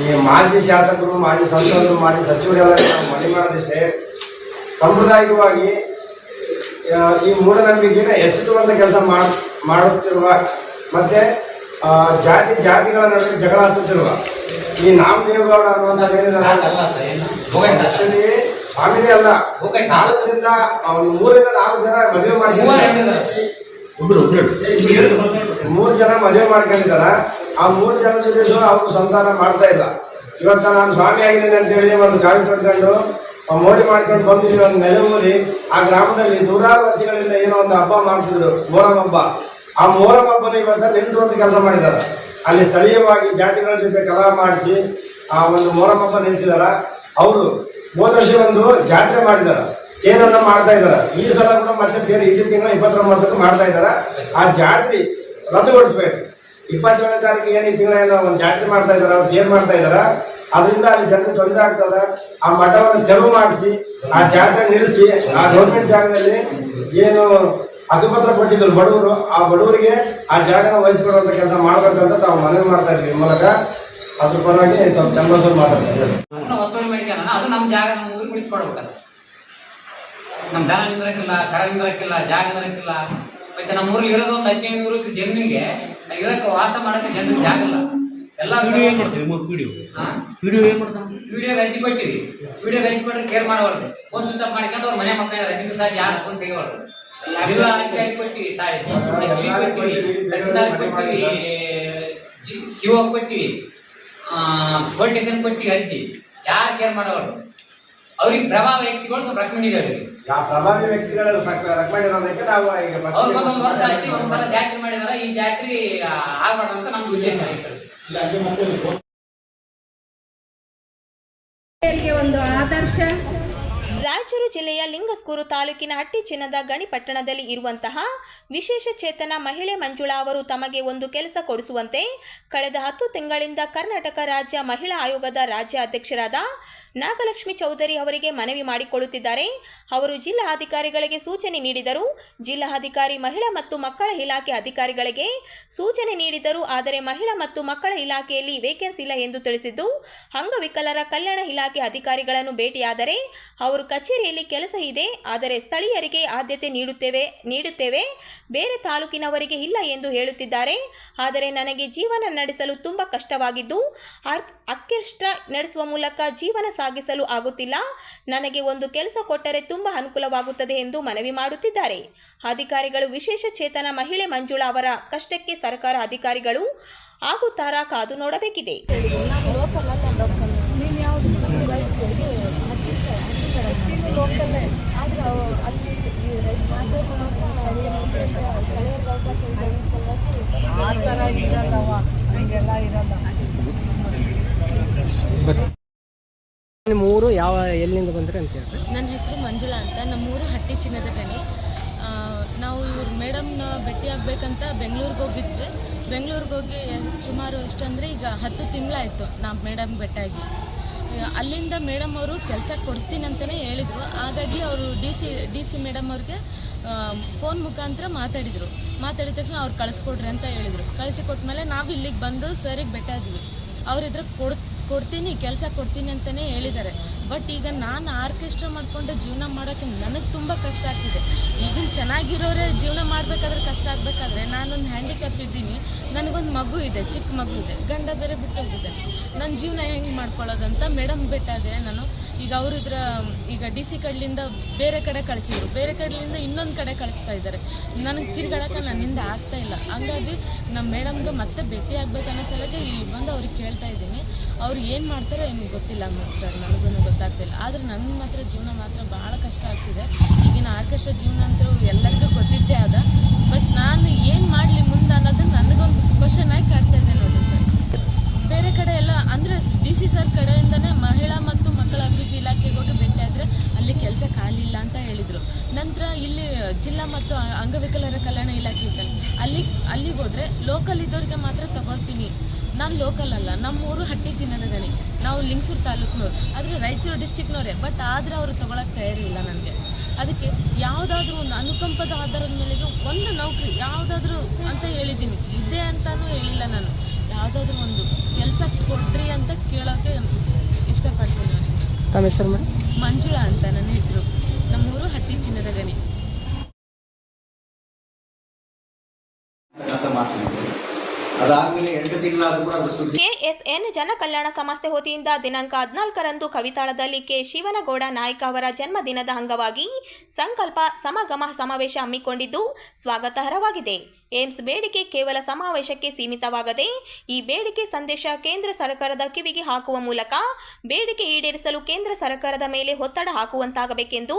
ಈ ಮಾಜಿ ಶಾಸಕರು, ಮಾಜಿ ಸಂಸದರು, ಮಾಜಿ ಸಚಿವರೆಲ್ಲ ನಾವು ಮನವಿ ಮಾಡೋದಿಷ್ಟೇ, ಸಾಂಪ್ರದಾಯಿಕವಾಗಿ ಈ ಮೂಢನಂಬಿಕೆಯನ್ನು ಹೆಚ್ಚಿಸುವಂಥ ಕೆಲಸ ಮಾಡುತ್ತಿರುವ ಮತ್ತು ಜಾತಿಗಳ ನಡುವೆ ಜಗಳ ಹಚ್ಚುತ್ತಿರುವ ಈ ನಾಮದೇವಗೌಡ ಅನ್ನುವಂಥ ಆಕ್ಚುಲಿ ಫ್ಯಾಮಿಲಿ ಅಲ್ಲ, 4 ಜನ ಮದುವೆ ಮಾಡ್ಕೊಂಡಿದ್ದಾರೆ. 3 ಜನ ಮದುವೆ ಮಾಡ್ಕೊಂಡಿದ್ದಾರ. ಆ 3 ಜನ ಜೊತೆ ಅವರು ಸಂತಾನ ಮಾಡ್ತಾ ಇಲ್ಲ. ಇವತ್ತು ನಾನು ಸ್ವಾಮಿ ಆಗಿದ್ದೇನೆ ಅಂತೇಳಿ ಒಂದು ಕಾವಿ ತೊಟ್ಕೊಂಡು ಮೋಡಿ ಮಾಡ್ಕೊಂಡು ಬಂದಿದ್ದೀವಿ. ಒಂದು ನೆಲವೂರಿ ಆ ಗ್ರಾಮದಲ್ಲಿ ನೂರಾರು ವರ್ಷಗಳಿಂದ ಏನೋ ಒಂದು ಹಬ್ಬ ಮಾಡ್ತಿದ್ರು, ಮೊಹರಂ ಹಬ್ಬ. ಆ ಮೊಹರಂ ಹಬ್ಬನ ಇವತ್ತು ನಿಲ್ಲಿಸುವಂತ ಕೆಲಸ ಮಾಡಿದ್ದಾರೆ. ಅಲ್ಲಿ ಸ್ಥಳೀಯವಾಗಿ ಜಾತಿಗಳ ಜೊತೆ ಕಲಹ ಮಾಡಿಸಿ ಆ ಒಂದು ಮೊಹರಂ ಹಬ್ಬ ನಿಲ್ಲಿಸಿದಾರ. ಅವರು ಹೋದ ವರ್ಷ ಒಂದು ಜಾತ್ರೆ ಮಾಡಿದಾರ, ತೇರನ್ನ ಮಾಡ್ತಾ ಇದಾರೆ. ಈ ಸಲ ಕೂಡ ಮತ್ತೆ ತೇರು ಇದೇ ತಿಂಗಳ 29ಕ್ಕೆ ಮಾಡ್ತಾ ಇದಾರ. ಆ ಜಾತ್ರೆ ರದ್ದುಗೊಳಿಸ್ಬೇಕು. 27ನೇ ತಾರೀಕಿಗೆ ಏನು ಈ ತಿಂಗಳ ಒಂದು ಜಾತ್ರೆ ಮಾಡ್ತಾ ಇದಾರ, ಅವ್ರು ತೇರು ಮಾಡ್ತಾ ಇದಾರ. ಅದರಿಂದ ಅಲ್ಲಿ ಜನರಿಗೆ ತೊಂದರೆ ಆಗ್ತದೆ. ಆ ಮಠವನ್ನು ತೆರವು ಮಾಡಿಸಿ ಆ ಜಾತ್ರೆ ನಿಲ್ಲಿಸಿ ಆ ಗೌರ್ಮೆಂಟ್ ಜಾಗದಲ್ಲಿ ಏನು ಹಕ್ಕುಪತ್ರ ಕೊಟ್ಟಿದ್ರು ಬಡವರು, ಆ ಬಡವರಿಗೆ ಆ ಜಾಗನ ವಹಿಸಿಕೊಡುವಂತ ಕೆಲಸ ಮಾಡ್ಬೇಕಂತ ತಾವು ಮನವಿ ಮಾಡ್ತಾ ಇದ್ವಿ. ಈ ಮೂಲಕ ಅದ್ರ ಪರವಾಗಿ ಸ್ವಲ್ಪ ಚಂದ್ರಸೂರ್ ಮಾತಾಡ್ತಾರೆ. ಒತ್ತುವರಿ ಮಾಡಿಕೆ ಅದು ನಮ್ಮ ಜಾಗ ನಮ್ಮ ಊರಿಗೆ ಉಳಿಸ್ಕೊಡ್ಬೇಕಲ್ಲ. ನಮ್ಮ ದನ ನಿಂದ್ರಕ್ಕಿಲ್ಲ, ಕರ ನಿಂದ್ರಕ್ಕಿಲ್ಲ, ಜಾಗ ನಿಂದ್ರಕ್ಕಿಲ್ಲ. ಮತ್ತೆ ನಮ್ಮ ಊರಿಗೆ ಇರೋದು ಒಂದು 1500 ಜಮೀನಿಗೆ ಇರೋಕ್ಕೆ ವಾಸ ಮಾಡೋಕ್ಕೆ ಜನರಿಗೆ ಜಾಗ ಇಲ್ಲ. ಎಲ್ಲ ವಿಡಿಯೋ ಹಂಚಿ ಕೊಟ್ಟಿವಿ. ವಿಡಿಯೋ ಹಂಚಿ ಕೊಟ್ಟರೆ ಕೇರ್ ಮಾಡೋರು ಫೋನ್ ಸ್ವಿಚ್ ಆಫ್ ಮಾಡಿಕೊಂಡು ಅವ್ರ ಮನೆ ಮಕ್ಕಳ ರನ್ನಿಂಗ್ ಸಾರಿ ಯಾರು ಫೋನ್ ತೆಗಿಬಾರ್ದು. ಜಿಲ್ಲಾ ಅಧಿಕಾರಿ ಕೊಟ್ಟಿವಿ, ಎಸ್ಪಿ ಕೊಟ್ಟಿವಿ, ತಹಸೀಲ್ದಾರ್ ಕೊಟ್ಟಿವಿ, ಸಿಒ ಕೊಟ್ಟಿವಿ, ಪೊಲೀಸ್ ಸ್ಟೇಷನ್ ಕೊಟ್ಟಿವಿ. ಅರ್ಜಿ ಯಾರು ಕೇರ್ ಮಾಡೋರು? ಅವ್ರಿಗೆ ಪ್ರಭಾವ ವ್ಯಕ್ತಿಗಳು ಸ್ವಲ್ಪ ರೆಕಮೆಂಡ್ ಇದೆ. ಅವ್ರಿಗೆ ಪ್ರಭಾವಿ ವ್ಯಕ್ತಿಗಳ ರೆಕಮೆಂಡ್ ಇರೋದಕ್ಕೆ ನಾವು ಈಗ ಅವ್ರಿಗೊಂದು ವರ್ಷ ಆಯ್ತು, ಒಂದ್ಸಲ ಜಾತ್ರೆ ಮಾಡಿದಾರ. ಈ ಜಾತ್ರೆ ಆಗ್ಬಾರ್ದು ಅಂತ ನಮ್ಗೆ ಉದ್ದೇಶ ಆಯ್ತು. ಒಂದು ಆದರ್ಶ. ರಾಯಚೂರು ಜಿಲ್ಲೆಯ ಲಿಂಗಸ್ಕೂರು ತಾಲೂಕಿನ ಹಟ್ಟಿ ಚಿನ್ನದ ಗಣಿ ಪಟ್ಟಣದಲ್ಲಿ ಇರುವಂತಹ ವಿಶೇಷ ಚೇತನ ಮಹಿಳೆ ಮಂಜುಳಾ ಅವರು ತಮಗೆ ಒಂದು ಕೆಲಸ ಕೊಡಿಸುವಂತೆ ಕಳೆದ 10 ತಿಂಗಳಿಂದ ಕರ್ನಾಟಕ ರಾಜ್ಯ ಮಹಿಳಾ ಆಯೋಗದ ರಾಜ್ಯ ಅಧ್ಯಕ್ಷರಾದ ನಾಗಲಕ್ಷ್ಮಿ ಚೌಧರಿ ಅವರಿಗೆ ಮನವಿ ಮಾಡಿಕೊಳ್ಳುತ್ತಿದ್ದಾರೆ. ಅವರು ಜಿಲ್ಲಾ ಅಧಿಕಾರಿಗಳಿಗೆ ಸೂಚನೆ ನೀಡಿದರು. ಜಿಲ್ಲಾಧಿಕಾರಿ ಮಹಿಳಾ ಮತ್ತು ಮಕ್ಕಳ ಇಲಾಖೆ ಅಧಿಕಾರಿಗಳಿಗೆ ಸೂಚನೆ ನೀಡಿದರು. ಆದರೆ ಮಹಿಳಾ ಮತ್ತು ಮಕ್ಕಳ ಇಲಾಖೆಯಲ್ಲಿ ವೇಕೆನ್ಸಿ ಇಲ್ಲ ಎಂದು ತಿಳಿಸಿದ್ದು, ಅಂಗವಿಕಲರ ಕಲ್ಯಾಣ ಇಲಾಖೆ ಅಧಿಕಾರಿಗಳನ್ನು ಭೇಟಿಯಾದರೆ ಅವರು ಕಚೇರಿಯಲ್ಲಿ ಕೆಲಸ ಇದೆ, ಆದರೆ ಸ್ಥಳೀಯರಿಗೆ ಆದ್ಯತೆ ನೀಡುತ್ತೇವೆ, ಬೇರೆ ತಾಲೂಕಿನವರಿಗೆ ಇಲ್ಲ ಎಂದು ಹೇಳುತ್ತಿದ್ದಾರೆ. ಆದರೆ ನನಗೆ ಜೀವನ ನಡೆಸಲು ತುಂಬ ಕಷ್ಟವಾಗಿದ್ದು ಆರ್ಕೆಸ್ಟ್ರಾ ನಡೆಸುವ ಮೂಲಕ ಜೀವನ ಸಾಗಿಸಲು ಆಗುತ್ತಿಲ್ಲ. ನನಗೆ ಒಂದು ಕೆಲಸ ಕೊಟ್ಟರೆ ತುಂಬ ಅನುಕೂಲವಾಗುತ್ತದೆ ಎಂದು ಮನವಿ ಮಾಡುತ್ತಿದ್ದಾರೆ. ಅಧಿಕಾರಿಗಳು ವಿಶೇಷ ಚೇತನ ಮಹಿಳೆ ಮಂಜುಳಾ ಅವರ ಕಷ್ಟಕ್ಕೆ ಸರ್ಕಾರ ಅಧಿಕಾರಿಗಳು ಆಗುತ್ತಾರಾ ಕಾದು ನೋಡಬೇಕಿದೆ. ನಿಮ್ಮೂರು ಯಾವ ಎಲ್ಲಿಂದ ಬಂದ್ರೆ ಅಂತ ಹೇಳಿ? ನನ್ನ ಹೆಸರು ಮಂಜುಳಾ ಅಂತ. ನಮ್ಮೂರು ಹಟ್ಟಿ ಚಿನ್ನದ ಗಣಿ. ನಾವು ಇವ್ರ ಮೇಡಮ್ನ ಭೇಟಿ ಆಗಬೇಕಂತ ಬೆಂಗಳೂರಿಗೆ ಹೋಗಿದ್ವಿ. ಬೆಂಗಳೂರಿಗೆ ಹೋಗಿ ಸುಮಾರು ಎಷ್ಟಂದರೆ ಈಗ 10 ತಿಂಗಳಾಯಿತು ನಾವು ಮೇಡಮ್ ಭೇಟಿಯಾಗಿ. ಅಲ್ಲಿಂದ ಮೇಡಮ್ ಅವರು ಕೆಲಸ ಕೊಡಿಸ್ತೀನಿ ಅಂತಲೇ ಹೇಳಿದರು. ಹಾಗಾಗಿ ಅವರು ಡಿ ಸಿ ಮೇಡಮ್ ಅವ್ರಿಗೆ ಫೋನ್ ಮುಖಾಂತರ ಮಾತಾಡಿದ ತಕ್ಷಣ ಅವ್ರು ಕಳಿಸ್ಕೊಡ್ರಿ ಅಂತ ಹೇಳಿದರು. ಕಳಿಸಿಕೊಟ್ಮೇಲೆ ನಾವು ಇಲ್ಲಿಗೆ ಬಂದು ಸರಿಗೆ ಭೇಟಿಯಾದ್ವಿ. ಅವರಿದ್ರೆ ಕೊಡ್ತೀನಿ ಕೆಲಸ ಕೊಡ್ತೀನಿ ಅಂತಲೇ ಹೇಳಿದ್ದಾರೆ. ಬಟ್ ಈಗ ನಾನು ಆರ್ಕೆಸ್ಟ್ರಾ ಮಾಡಿಕೊಂಡು ಜೀವನ ಮಾಡೋಕ್ಕೆ ನನಗೆ ತುಂಬ ಕಷ್ಟ ಆಗ್ತಿದೆ. ಈಗಿನ ಚೆನ್ನಾಗಿರೋರೇ ಜೀವನ ಮಾಡಬೇಕಾದ್ರೆ ಕಷ್ಟ ಆಗಬೇಕಾದ್ರೆ ನಾನೊಂದು ಹ್ಯಾಂಡಿಕ್ಯಾಪ್ ಇದ್ದೀನಿ, ನನಗೊಂದು ಮಗು ಇದೆ, ಚಿಕ್ಕ ಮಗು ಇದೆ, ಗಂಡ ಬೇರೆ ಬಿಟ್ಟೋಗಿದ್ದಾನೆ. ನನ್ನ ಜೀವನ ಹೆಂಗೆ ಮಾಡ್ಕೊಳ್ಳೋದಂತ ಮೇಡಮ್ ಬಿಟ್ಟಾದೆ ನಾನು. ಈಗ ಈಗ ಡಿ ಸಿ ಕಡೆಯಿಂದ ಬೇರೆ ಕಡೆ ಕಳಿಸಿದ್ರು, ಬೇರೆ ಕಡೆಯಿಂದ ಇನ್ನೊಂದು ಕಡೆ ಕಳಿಸ್ತಾ ಇದ್ದಾರೆ. ನನಗೆ ತಿರುಗಾಡೋಕೆ ನನ್ನಿಂದ ಆಗ್ತಾ ಇಲ್ಲ. ಹಂಗಾಗಿ ನಮ್ಮ ಮೇಡಮ್ಗೆ ಮತ್ತೆ ಭೇಟಿ ಆಗಬೇಕನ್ನೋ ಸಲಕ್ಕೆ ಇಲ್ಲಿ ಬಂದು ಅವ್ರಿಗೆ ಕೇಳ್ತಾ ಇದ್ದೀನಿ. ಅವ್ರು ಏನು ಮಾಡ್ತಾರೋ ಏನೂ ಗೊತ್ತಿಲ್ಲ ಸರ್, ನನಗೂ ಗೊತ್ತಾಗ್ತಿಲ್ಲ. ಆದರೆ ನನ್ನ ಮಾತ್ರ ಜೀವನ ಮಾತ್ರ ಭಾಳ ಕಷ್ಟ ಆಗ್ತಿದೆ. ಈಗಿನ ಆರ್ಕೆಸ್ಟ್ರಾ ಜೀವನ ಅಂತೂ ಎಲ್ಲರಿಗೂ ಗೊತ್ತಿದ್ದೇ ಆದ. ಬಟ್ ನಾನು ಏನು ಮಾಡಲಿ ಮುಂದೆ ಅನ್ನೋದು ನನಗೊಂದು ಕ್ವಶನ್ ಆಗಿ ಕಾಡ್ತಾ ಇದೆ ನೋಡಿ ಸರ್. ಬೇರೆ ಕಡೆ ಎಲ್ಲ ಅಂದರೆ ಡಿ ಸಿ ಸರ್ ಕಡೆಯಿಂದನೇ ಮಹಿಳಾ ಮತ್ತು ಮಕ್ಕಳ ಅಭಿವೃದ್ಧಿ ಇಲಾಖೆಗೆ ಹೋಗಿ ಭೇಟಿ ಆದರೆ ಅಲ್ಲಿ ಕೆಲಸ ಖಾಲಿ ಇಲ್ಲ ಅಂತ ಹೇಳಿದರು. ನಂತರ ಇಲ್ಲಿ ಜಿಲ್ಲಾ ಮತ್ತು ಅಂಗವಿಕಲರ ಕಲ್ಯಾಣ ಇಲಾಖೆ ಇತ್ತಲ್ಲ, ಅಲ್ಲಿಗೆ ಹೋದರೆ ಲೋಕಲ್ ಇದ್ದವರಿಗೆ ಮಾತ್ರ ತಗೊಳ್ತೀನಿ. ನಾನು ಲೋಕಲ್ ಅಲ್ಲ, ನಮ್ಮೂರು ಹಟ್ಟಿ ಚಿನ್ನದ ಗಣಿ, ನಾವು ಲಿಂಗಸೂರು ತಾಲೂಕಿನವ್ರು, ಆದರೆ ರಾಯಚೂರು ಡಿಸ್ಟಿಕ್ನವರೇ. ಬಟ್ ಆದರೆ ಅವರು ತೊಗೊಳಕ್ಕೆ ತಯಾರಿಲ್ಲ ನನಗೆ. ಅದಕ್ಕೆ ಯಾವುದಾದ್ರೂ ಒಂದು ಅನುಕಂಪದ ಆಧಾರದ ಮೇಲೆಗೆ ಒಂದು ನೌಕರಿ ಯಾವುದಾದ್ರೂ ಅಂತ ಹೇಳಿದ್ದೀನಿ, ಇದೆ ಅಂತಲೂ ಹೇಳಿಲ್ಲ ನಾನು. ಯಾವುದಾದ್ರೂ ಒಂದು ಕೆಲಸ ಕೊಡ್ರಿ ಅಂತ ಕೇಳೋಕ್ಕೆ ಇಷ್ಟಪಡ್ತೀನಿ. ಅವನಿಗೆ ತಮ್ಮ ಹೆಸರು ಮೇಡಮ್? ಮಂಜುಳಾ ಅಂತ ನನ್ನ ಹೆಸರು. ನಮ್ಮೂರು ಹಟ್ಟಿ ಚಿನ್ನದ ಗಣಿ. ಅದಾದ್ಮೇಲೆ 8 ತಿಂಗಳಾದ್ರೂ ಕೂಡ ಅದು ಸುದ್ದಿ. ಕೆಎಸ್ಎನ್ ಜನಕಲ್ಯಾಣ ಸಂಸ್ಥೆ ವತಿಯಿಂದ ದಿನಾಂಕ 14ರಂದು ಕವಿತಾಳದಲ್ಲಿ ಕೆ ಶಿವನಗೌಡ ನಾಯ್ಕ ಅವರ ಜನ್ಮದಿನದ ಅಂಗವಾಗಿ ಸಂಕಲ್ಪ ಸಮಗಮ ಸಮಾವೇಶ ಹಮ್ಮಿಕೊಂಡಿದ್ದು ಸ್ವಾಗತಾರ್ಹವಾಗಿದೆ. ಏಮ್ಸ್ ಬೇಡಿಕೆ ಕೇವಲ ಸಮಾವೇಶಕ್ಕೆ ಸೀಮಿತವಾಗದೆ ಈ ಬೇಡಿಕೆ ಸಂದೇಶ ಕೇಂದ್ರ ಸರ್ಕಾರದ ಕಿವಿಗೆ ಹಾಕುವ ಮೂಲಕ ಬೇಡಿಕೆ ಈಡೇರಿಸಲು ಕೇಂದ್ರ ಸರ್ಕಾರದ ಮೇಲೆ ಒತ್ತಡ ಹಾಕುವಂತಾಗಬೇಕೆಂದು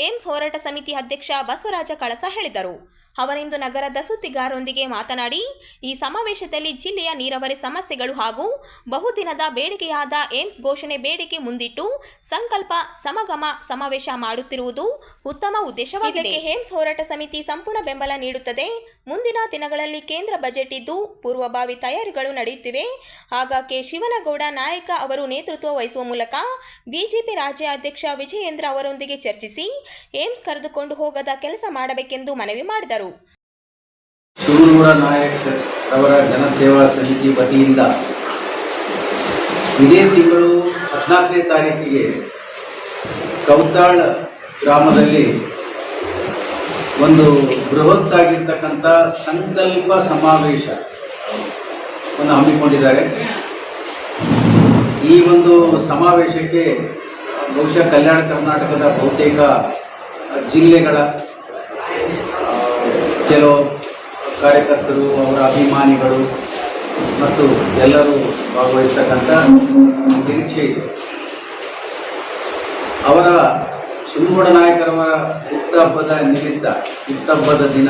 ಏಮ್ಸ್ ಹೋರಾಟ ಸಮಿತಿ ಅಧ್ಯಕ್ಷ ಬಸವರಾಜ ಕಳಸ ಹೇಳಿದರು. ಅವರಿಂದು ನಗರದ ಸುದ್ದಿಗಾರರೊಂದಿಗೆ ಮಾತನಾಡಿ, ಈ ಸಮಾವೇಶದಲ್ಲಿ ಜಿಲ್ಲೆಯ ನೀರಾವರಿ ಸಮಸ್ಯೆಗಳು ಹಾಗೂ ಬಹುದಿನದ ಬೇಡಿಕೆಯಾದ ಏಮ್ಸ್ ಘೋಷಣೆ ಬೇಡಿಕೆ ಮುಂದಿಟ್ಟು ಸಂಕಲ್ಪ ಸಮಗಮ ಸಮಾವೇಶ ಮಾಡುತ್ತಿರುವುದು ಉತ್ತಮ ಉದ್ದೇಶವಾಗಿದೆ. ಏಮ್ಸ್ ಹೋರಾಟ ಸಮಿತಿ ಸಂಪೂರ್ಣ ಬೆಂಬಲ ನೀಡುತ್ತದೆ. ಮುಂದಿನ ದಿನಗಳಲ್ಲಿ ಕೇಂದ್ರ ಬಜೆಟ್ ಇದ್ದು ಪೂರ್ವಭಾವಿ ತಯಾರಿಗಳು ನಡೆಯುತ್ತಿವೆ. ಆಗ ಕೆ ಶಿವನಗೌಡ ನಾಯಕ ಅವರು ನೇತೃತ್ವ ವಹಿಸುವ ಮೂಲಕ ಬಿಜೆಪಿ ರಾಜ್ಯ ಅಧ್ಯಕ್ಷ ವಿಜಯೇಂದ್ರ ಅವರೊಂದಿಗೆ ಚರ್ಚಿಸಿ ಏಮ್ಸ್ ಕರೆದುಕೊಂಡು ಹೋಗದ ಕೆಲಸ ಮಾಡಬೇಕೆಂದು ಮನವಿ ಮಾಡಿದರು. ಶಿವನಗೌಡ ನಾಯಕ್ ಅವರ ಜನಸೇವಾ ಸಮಿತಿ ವತಿಯಿಂದ ಇದೇ ತಿಂಗಳು 14ನೇ ತಾರೀಕಿಗೆ ಕೌತಾಳ ಗ್ರಾಮದಲ್ಲಿ ಒಂದು ಬೃಹತ್ ಆಗಿರ್ತಕ್ಕಂಥ ಸಂಕಲ್ಪ ಸಮಾವೇಶ ಹಮ್ಮಿಕೊಂಡಿದ್ದಾರೆ. ಈ ಒಂದು ಸಮಾವೇಶಕ್ಕೆ ಬಹುಶಃ ಕಲ್ಯಾಣ ಕರ್ನಾಟಕದ ಬಹುತೇಕ ಜಿಲ್ಲೆಗಳ ಕೆಲವು ಕಾರ್ಯಕರ್ತರು, ಅವರ ಅಭಿಮಾನಿಗಳು ಮತ್ತು ಎಲ್ಲರೂ ಭಾಗವಹಿಸ್ತಕ್ಕಂಥ ನಿರೀಕ್ಷೆ ಇದೆ. ಅವರ ಶಿವನಗೌಡ ನಾಯಕರವರ ಹುಟ್ಟುಹಬ್ಬದ ನಿಮಿತ್ತ, ಹುಟ್ಟುಹಬ್ಬದ ದಿನ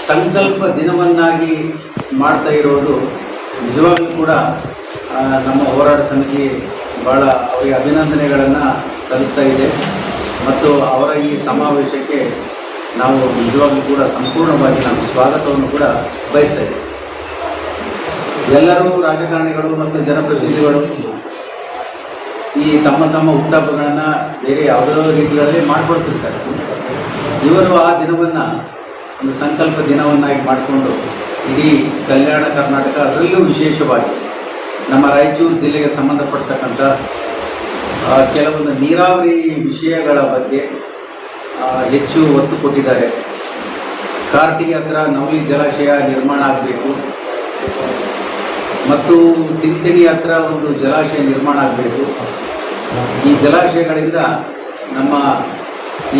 ಸಂಕಲ್ಪ ದಿನವನ್ನಾಗಿ ಮಾಡ್ತಾ ಇರೋದು ನಿಜವಾಗ್ಲೂ ಕೂಡ ನಮ್ಮ ಹೋರಾಟ ಸಮಿತಿ ಭಾಳ ಅವರಿಗೆ ಅಭಿನಂದನೆಗಳನ್ನು ಸಲ್ಲಿಸ್ತಾ ಇದೆ. ಮತ್ತು ಅವರ ಈ ಸಮಾವೇಶಕ್ಕೆ ನಾವು ನಿಜವಾಗ್ಲೂ ಕೂಡ ಸಂಪೂರ್ಣವಾಗಿ ನಾವು ಸ್ವಾಗತವನ್ನು ಕೂಡ ಬಯಸ್ತಾ ಇದ್ದೇವೆ. ಎಲ್ಲರೂ ರಾಜಕಾರಣಿಗಳು ಮತ್ತು ಜನಪ್ರತಿನಿಧಿಗಳು ಈ ತಮ್ಮ ತಮ್ಮ ಹುಟ್ಟುಹಬ್ಬಗಳನ್ನು ಬೇರೆ ಯಾವುದೋ ರೀತಿಯಲ್ಲಿ ಮಾಡಿಕೊಡ್ತಿರ್ತಾರೆ. ಇವರು ಆ ದಿನವನ್ನು ಒಂದು ಸಂಕಲ್ಪ ದಿನವನ್ನಾಗಿ ಮಾಡಿಕೊಂಡು ಇಡೀ ಕಲ್ಯಾಣ ಕರ್ನಾಟಕ, ಅದರಲ್ಲೂ ವಿಶೇಷವಾಗಿ ನಮ್ಮ ರಾಯಚೂರು ಜಿಲ್ಲೆಗೆ ಸಂಬಂಧಪಡ್ತಕ್ಕಂಥ ಕೆಲವೊಂದು ನೀರಾವರಿ ವಿಷಯಗಳ ಬಗ್ಗೆ ಹೆಚ್ಚು ಒತ್ತು ಕೊಟ್ಟಿದ್ದಾರೆ. ಕಾರ್ತಿಗೆ ಹತ್ರ ನವಲಿ ಜಲಾಶಯ ನಿರ್ಮಾಣ ಆಗಬೇಕು ಮತ್ತು ತಿಂತಿಣಿ ಹತ್ರ ಒಂದು ಜಲಾಶಯ ನಿರ್ಮಾಣ ಆಗಬೇಕು. ಈ ಜಲಾಶಯಗಳಿಂದ ನಮ್ಮ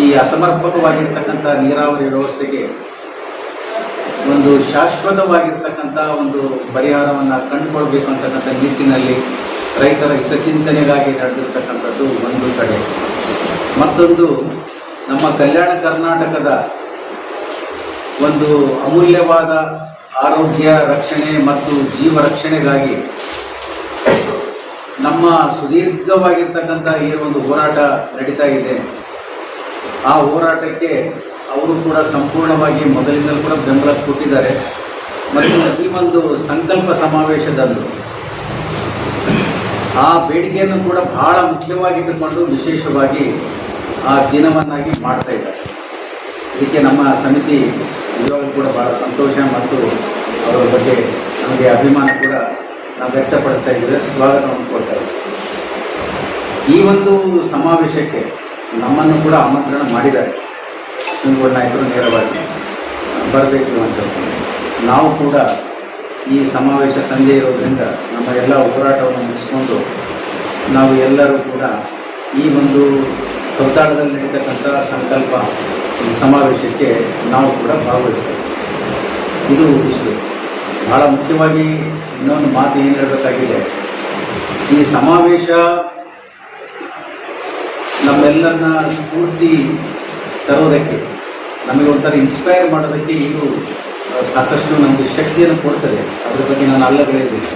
ಈ ಅಸಮರ್ಪಕವಾಗಿರ್ತಕ್ಕಂಥ ನೀರಾವರಿ ವ್ಯವಸ್ಥೆಗೆ ಒಂದು ಶಾಶ್ವತವಾಗಿರ್ತಕ್ಕಂಥ ಒಂದು ಪರಿಹಾರವನ್ನು ಕಂಡುಕೊಳ್ಬೇಕು ಅಂತಕ್ಕಂಥ ನಿಟ್ಟಿನಲ್ಲಿ ರೈತರ ಹಿತಚಿಂತನೆಗಾಗಿ ನಡೆದಿರ್ತಕ್ಕಂಥದ್ದು ಒಂದು ಕಡೆ. ಮತ್ತೊಂದು ನಮ್ಮ ಕಲ್ಯಾಣ ಕರ್ನಾಟಕದ ಒಂದು ಅಮೂಲ್ಯವಾದ ಆರೋಗ್ಯ ರಕ್ಷಣೆ ಮತ್ತು ಜೀವ ರಕ್ಷಣೆಗಾಗಿ ನಮ್ಮ ಸುದೀರ್ಘವಾಗಿರ್ತಕ್ಕಂಥ ಈ ಒಂದು ಹೋರಾಟ ನಡೀತಾ ಇದೆ. ಆ ಹೋರಾಟಕ್ಕೆ ಅವರು ಕೂಡ ಸಂಪೂರ್ಣವಾಗಿ ಮೊದಲಿಂದಲೂ ಕೂಡ ಬೆಂಬಲ ಕೊಟ್ಟಿದ್ದಾರೆ. ಮತ್ತು ಈ ಒಂದು ಸಂಕಲ್ಪ ಸಮಾವೇಶದಂದು ಆ ಬೇಡಿಕೆಯನ್ನು ಕೂಡ ಬಹಳ ಮುಖ್ಯವಾಗಿಟ್ಟುಕೊಂಡು ವಿಶೇಷವಾಗಿ ಆ ದಿನವನ್ನಾಗಿ ಮಾಡ್ತಾ ಇದ್ದಾರೆ. ಇದಕ್ಕೆ ನಮ್ಮ ಸಮಿತಿ ನಿಜವಾಗ್ಲೂ ಕೂಡ ಬಹಳ ಸಂತೋಷ ಮತ್ತು ಅವರ ಬಗ್ಗೆ ನಮಗೆ ಅಭಿಮಾನ ಕೂಡ ನಾವು ವ್ಯಕ್ತಪಡಿಸ್ತಾ ಇದ್ದೇವೆ, ಸ್ವಾಗತವನ್ನು ಕೊಡ್ತಾ ಇದ್ದೇವೆ. ಈ ಒಂದು ಸಮಾವೇಶಕ್ಕೆ ನಮ್ಮನ್ನು ಕೂಡ ಆಮಂತ್ರಣ ಮಾಡಿದ್ದಾರೆ. ಶಿವನಗೌಡ ನಾಯಕರು ನೇರವಾಗಿ ಬರಬೇಕು ಅಂತ ನಾವು ಕೂಡ ಈ ಸಮಾವೇಶ ಸಂಜೆ ಇರೋದರಿಂದ ನಮ್ಮ ಎಲ್ಲ ಹೋರಾಟವನ್ನು ಮುಗಿಸ್ಕೊಂಡು ನಾವು ಎಲ್ಲರೂ ಕೂಡ ಈ ಒಂದು ಕೌತಾಳದಲ್ಲಿ ನಡೀತಕ್ಕಂಥ ಸಂಕಲ್ಪ ಸಮಾವೇಶಕ್ಕೆ ನಾವು ಕೂಡ ಭಾಗವಹಿಸ್ತೇವೆ. ಇದು ಇಷ್ಟು. ಬಹಳ ಮುಖ್ಯವಾಗಿ ಇನ್ನೊಂದು ಮಾತು ಏನು ಹೇಳಬೇಕಾಗಿದೆ, ಈ ಸಮಾವೇಶ ನಮ್ಮೆಲ್ಲರನ್ನ ಸ್ಫೂರ್ತಿ ತರೋದಕ್ಕೆ, ನಮಗೆ ಒಂಥರ ಇನ್ಸ್ಪೈರ್ ಮಾಡೋದಕ್ಕೆ ಇದು ಸಾಕಷ್ಟು ನಮಗೆ ಶಕ್ತಿಯನ್ನು ಕೊಡ್ತದೆ. ಅದ್ರ ಬಗ್ಗೆ ನಾನು ಅಲ್ಲಗಳಿದ್ದೀನಿ.